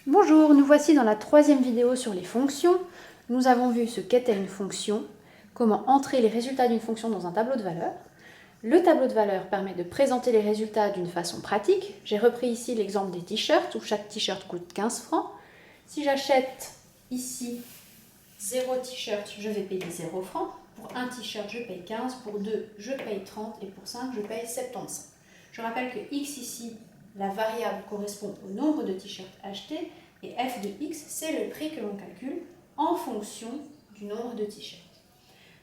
Bonjour, nous voici dans la troisième vidéo sur les fonctions. Nous avons vu ce qu'était une fonction, comment entrer les résultats d'une fonction dans un tableau de valeurs. Le tableau de valeurs permet de présenter les résultats d'une façon pratique. J'ai repris ici l'exemple des t-shirts où chaque t-shirt coûte 15 francs. Si j'achète ici 0 t-shirt, je vais payer 0 francs. Pour un t-shirt, je paye 15, pour 2, je paye 30 et pour 5, je paye 75. Je rappelle que x ici, la variable correspond au nombre de t-shirts achetés et f de x, c'est le prix que l'on calcule en fonction du nombre de t-shirts.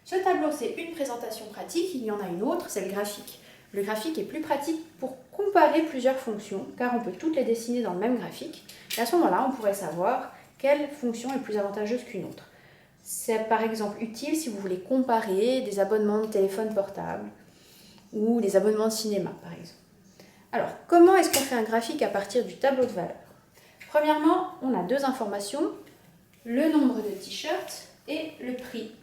Ce tableau, c'est une présentation pratique, il y en a une autre, c'est le graphique. Le graphique est plus pratique pour comparer plusieurs fonctions, car on peut toutes les dessiner dans le même graphique. Et à ce moment-là, on pourrait savoir quelle fonction est plus avantageuse qu'une autre. C'est par exemple utile si vous voulez comparer des abonnements de téléphone portable ou des abonnements de cinéma, par exemple. Alors, comment est-ce qu'on fait un graphique à partir du tableau de valeurs? Premièrement, on a deux informations, le nombre de t-shirts et le prix.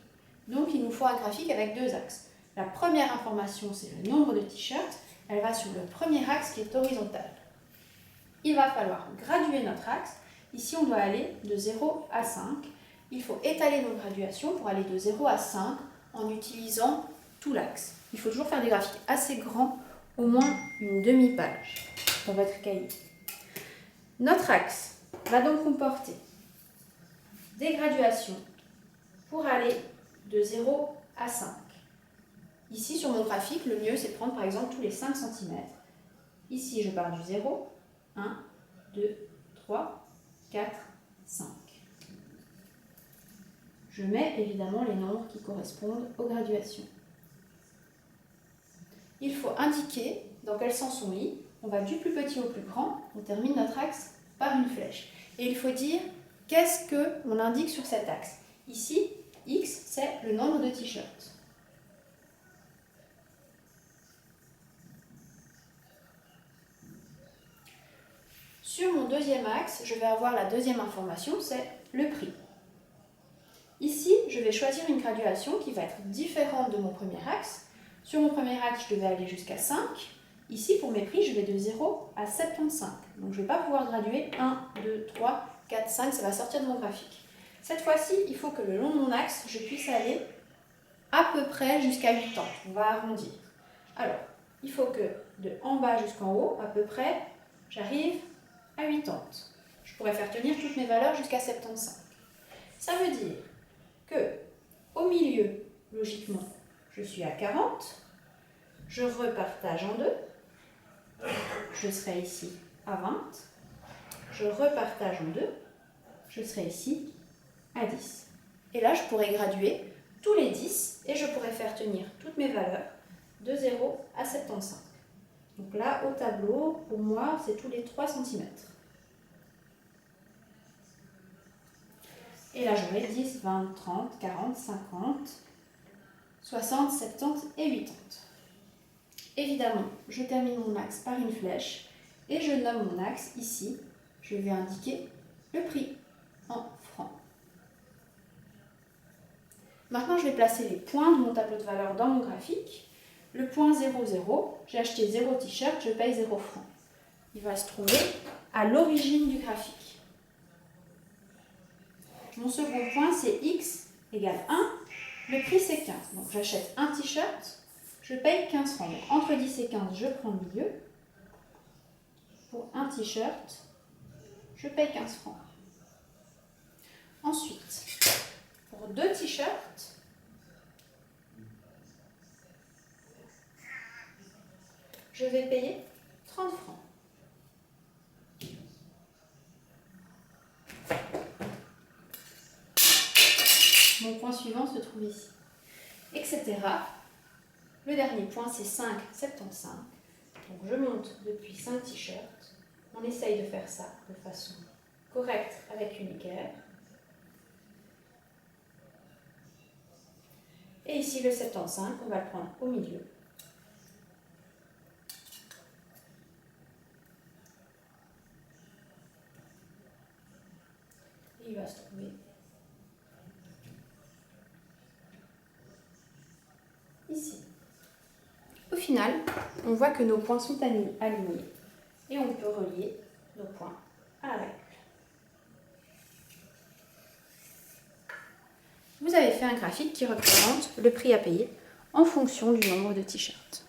Donc, il nous faut un graphique avec deux axes. La première information, c'est le nombre de t-shirts. Elle va sur le premier axe qui est horizontal. Il va falloir graduer notre axe. Ici, on doit aller de 0 à 5. Il faut étaler nos graduations pour aller de 0 à 5 en utilisant tout l'axe. Il faut toujours faire des graphiques assez grands, au moins une demi-page dans votre cahier. Notre axe va donc comporter des graduations pour aller de 0 à 5. Ici, sur mon graphique, le mieux, c'est de prendre par exemple tous les 5 cm. Ici, je pars du 0, 1, 2, 3, 4, 5. Je mets évidemment les nombres qui correspondent aux graduations. Il faut indiquer dans quel sens on lit. On va du plus petit au plus grand. On termine notre axe par une flèche. Et il faut dire qu'est-ce qu'on indique sur cet axe. Ici, X, c'est le nombre de t-shirts. Sur mon deuxième axe, je vais avoir la deuxième information, c'est le prix. Ici, je vais choisir une graduation qui va être différente de mon premier axe. Sur mon premier axe, je devais aller jusqu'à 5. Ici, pour mes prix, je vais de 0 à 75. Donc, je ne vais pas pouvoir graduer 1, 2, 3, 4, 5. Ça va sortir de mon graphique. Cette fois-ci, il faut que le long de mon axe, je puisse aller à peu près jusqu'à 80. On va arrondir. Alors, il faut que de en bas jusqu'en haut, à peu près, j'arrive à 80. Je pourrais faire tenir toutes mes valeurs jusqu'à 75. Ça veut dire que au milieu, logiquement, je suis à 40, je repartage en deux, je serai ici à 20, je repartage en deux, je serai ici à 10. Et là, je pourrais graduer tous les 10 et je pourrais faire tenir toutes mes valeurs de 0 à 75. Donc là, au tableau, pour moi, c'est tous les 3 cm. Et là, j'aurai 10, 20, 30, 40, 50, 60, 70 et 80. Évidemment, je termine mon axe par une flèche et je nomme mon axe ici. Je vais indiquer le prix en francs. Maintenant, je vais placer les points de mon tableau de valeurs dans mon graphique. Le point 0, 0, j'ai acheté 0 t-shirt, je paye 0 francs. Il va se trouver à l'origine du graphique. Mon second point, c'est x égale 1. Le prix, c'est 15. Donc, j'achète un t-shirt, je paye 15 francs. Donc, entre 10 et 15, je prends le milieu. Pour un t-shirt, je paye 15 francs. Ensuite, pour deux t-shirts, je vais payer 30 francs. Mon point suivant se trouve ici, etc. Le dernier point, c'est 5,75. Donc, je monte depuis 5 t-shirts. On essaye de faire ça de façon correcte avec une équerre. Et ici, le 75, on va le prendre au milieu. Et il va se trouver ici. Au final, on voit que nos points sont alignés et on peut relier nos points à la règle. vous avez fait un graphique qui représente le prix à payer en fonction du nombre de t-shirts.